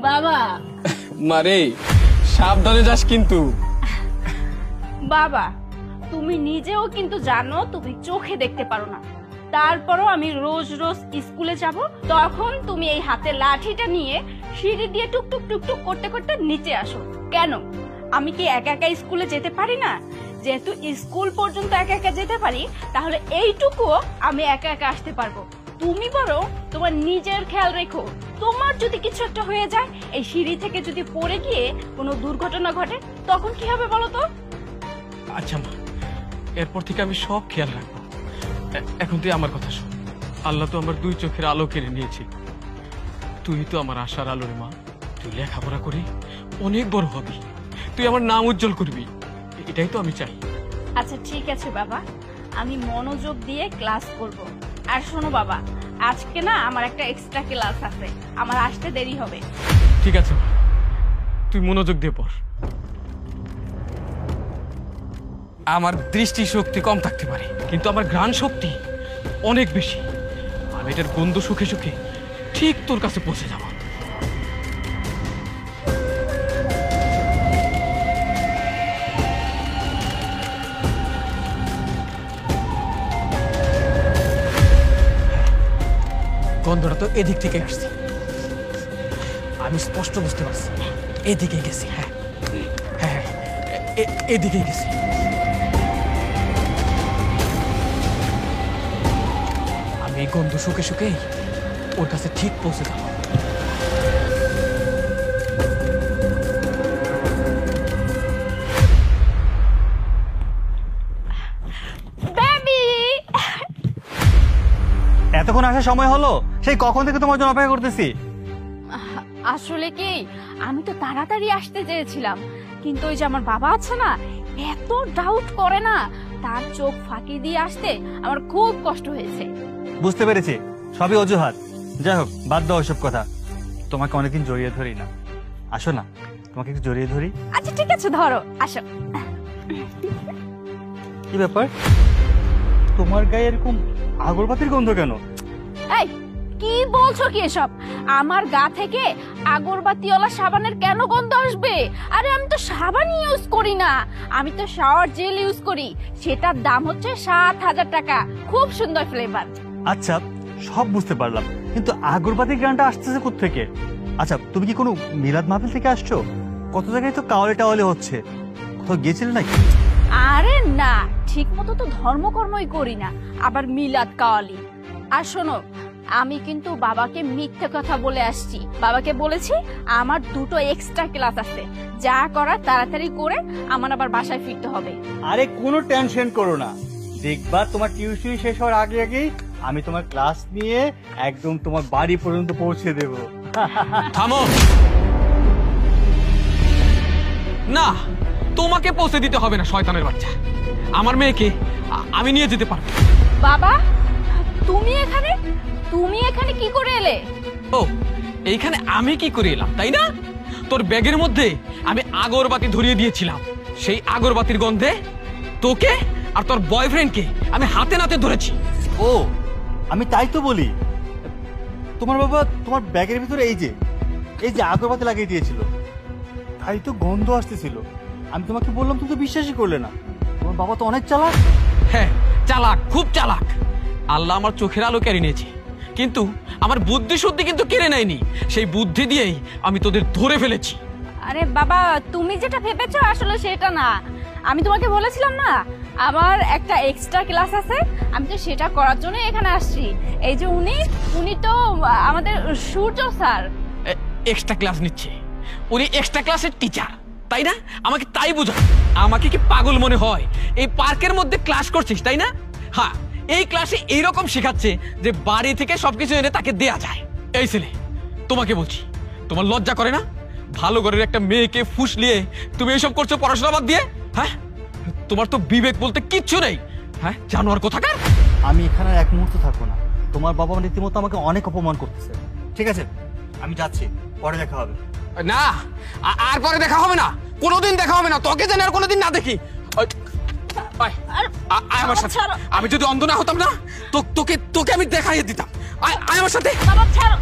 বাবা মারে সাবধানে যাস কিন্তু। বাবা তুমি নিজেও কিন্তু জানো তুমি চোখে দেখতে পারো না, তারপরও আমি রোজ রোজ স্কুলে যাব, তখন তুমি এই হাতে লাঠিটা নিয়ে সিঁড়ি দিয়ে টুকটুক টুকটুক করতে করতে নিচে আসো। কেন আমি কি একা একা স্কুলে যেতে পারি না? যেহেতু স্কুল পর্যন্ত একা একা যেতে পারি, তাহলে এইটুকুও আমি একা একা আসতে পারবো। তুমি বরং তোমার নিজের খেয়াল রেখো, তোমার যদি কিছু একটা হয়ে যায়, এই সিঁড়ি থেকে যদি পড়ে গিয়ে কোনো দুর্ঘটনা ঘটে, তখন কি হবে বলো তো? আচ্ছা মা, এরপর থেকে আমি সব খেয়াল রাখবো। এখন তুই আমার কথা শোন। আল্লাহ তো আমার দুই চোখের আলো কেড়ে নিয়েছে, তুই তো আমার আশার আলো রে মা। তুই লেখাপড়া করি অনেক বড় হবি, তুই আমার নাম উজ্জ্বল করবি, এটাই তো আমি চাই। আচ্ছা ঠিক আছে বাবা, আমি মনোযোগ দিয়ে ক্লাস করব। আর শোনো বাবা, আজকে না আমার একটা এক্সট্রা ক্লাস আছে, আমার আসতে দেরি হবে। ঠিক আছে তুই মনোযোগ দিয়ে পড়। আমার দৃষ্টি শক্তি কম থাকতে পারে, কিন্তু আমার ঘ্রাণ শক্তি অনেক বেশি। আমি এটার গন্ধ সুখে সুখে ঠিক তোর কাছে পৌঁছে যাব। গন্ধটা তো এদিক থেকে আসছে, আমি স্পষ্ট বুঝতে পারছি এদিকে গেছি। হ্যাঁ হ্যাঁ এদিকে গেছি। আমি এই গন্ধ শুকে শুকেই ওর কাছে ঠিক পৌঁছে যাব। এতক্ষণ আসার সময় হলো? সেই কখন থেকে তোমার জন্য অপেক্ষা করতেছি। আসলে কি আমি তো তাড়াতাড়ি আসতে চেয়েছিলাম, কিন্তু ওই যে আমার বাবা আছে না, এত ডাউট করে না, তার চোখ ফাঁকি দিয়ে আসতে আমার খুব কষ্ট হয়েছে। বুঝতে পেরেছি, সবই অজুহাত। যাই হোক, বাদ দাও ওইসব কথা। তোমাকে অনেকদিন জড়িয়ে ধরি না, আসো না তোমাকে একটু জড়িয়ে ধরি। আচ্ছা ঠিক আছে, ধরো, আসো। কি ব্যাপার, তোমার গায়ে এরকম আগরবাতির গন্ধ কেন? এই কি বলছো কি এসব? আমার গা থেকে আগরবাতিওয়ালা সাবানের কেন গন্ধ আসবে? আরে আমি তো সাবান ইউজ করি না, আমি তো শাওয়ার জেল ইউজ করি, সেটার দাম হচ্ছে ৭,০০০ টাকা, খুব সুন্দর ফ্লেভার। আচ্ছা সব বুঝতে পারলাম, কিন্তু আগরবাতির গ্রানটা আসতেছে কোত্থেকে? আচ্ছা তুমি কি কোনো মিলাদ মাহফিল থেকে আসছো? কত জায়গায় তো কাওয়ালে টাওয়ালে হচ্ছে, কোথাও গিয়েছিলে নাকি? আরে না, ঠিক মতো তো ধর্মকর্মই করি না, আবার মিলাদ কাওয়ালি। আর শোনো, আমি কিন্তু বাবাকে মিথ্যে কথা বলে আসছি। বাবাকে বলেছি আমার 2টো এক্সট্রা ক্লাস আছে, যা করার তাড়াতাড়ি করে আমার আবার বাসায় ফিরতে হবে। আরে কোনো টেনশন করো না, দেখবা তোমার টিউশন শেষ হওয়ার আগে আগেই আমি তোমার ক্লাস নিয়ে একদম তোমার বাড়ি পর্যন্ত পৌঁছে দেব। থামো, না তোমাকে পৌঁছে দিতে হবে না শয়তানের বাচ্চা, আমার মেয়েকে আমি নিয়ে যেতে পারবো। বাবা তুমি এখানে, তুমি এখানে কি করে এলে? ও এইখানে আমি কি করে এলাম তাই না? তোর ব্যাগের মধ্যে আমি আগরবাতি ধরিয়ে দিয়েছিলাম, সেই আগরবাতির গন্ধে তোকে আর তোর বয়ফ্রেন্ডকে আমি হাতে নাতে ধরেছি। ও আমি তাই তো বলি, তোমার বাবা তোমার ব্যাগের ভিতরে এই যে আগরবাতি লাগিয়ে দিয়েছিল, তাই তো গন্ধ আসতেছিল। আমি তোমাকে বললাম, তুমি তো বিশ্বাসই করলে না। তোমার বাবা তো অনেক চালাক। হ্যাঁ চালাক, খুব চালাক। আল্লাহ আমার চোখের আলো কেড়ে নিয়েছে, কিন্তু আমার বুদ্ধি শুদ্ধি কিন্তু কেড়ে নেয়নি। সেই বুদ্ধি দিয়েই আমি তোদের ধরে ফেলেছি। আরে বাবা, তুমি যেটা ভেবেছো আসলে সেটা না। আমি তোমাকে বলেছিলাম না আমার একটা এক্সট্রা ক্লাস আছে, আমি তো সেটা করার জন্য এখানে আসছি। এই যে উনি তো আমাদের সূর্য স্যার। এক্সট্রা ক্লাস নিচ্ছে, উনি এক্সট্রা ক্লাসের টিচার তাই না? আমাকে তাই বুঝা, আমাকে কি পাগল মনে হয়? এই পার্কের মধ্যে ক্লাস করছিস তাই না? হ্যাঁ, এই ক্লাসে এইরকম শেখাচ্ছে যে বাড়ি থেকে সবকিছু এনে তাকে দেয়া যায়। এই ছেলে, তোমাকে বলছি, তোমার লজ্জা করে না? ভালো ঘরের একটা মেয়েকে ফুসলিয়ে তুমি এইসব করছো পড়াশোনা বাদ দিয়ে? হ্যাঁ, তোমার তো বিবেক বলতে কিচ্ছু নেই। হ্যাঁ, জানোয়ার কোথাকার। আমি এখানে এক মুহূর্ত থাকবো না, তোমার বাবা রীতিমতো আমাকে অনেক অপমান করতেছে। ঠিক আছে আমি যাচ্ছি, পরে দেখা হবে। না, আর পরে দেখা হবে না, কোনোদিন দেখা হবে না, তোকে যেন আর কোনোদিন না দেখি। আমার সাথে, আমি যদি অন্ধ না হতাম না, তোকে আমি দেখাইয়ে দিতাম। আয় আমার সাথে। বাবা ছাড়ো।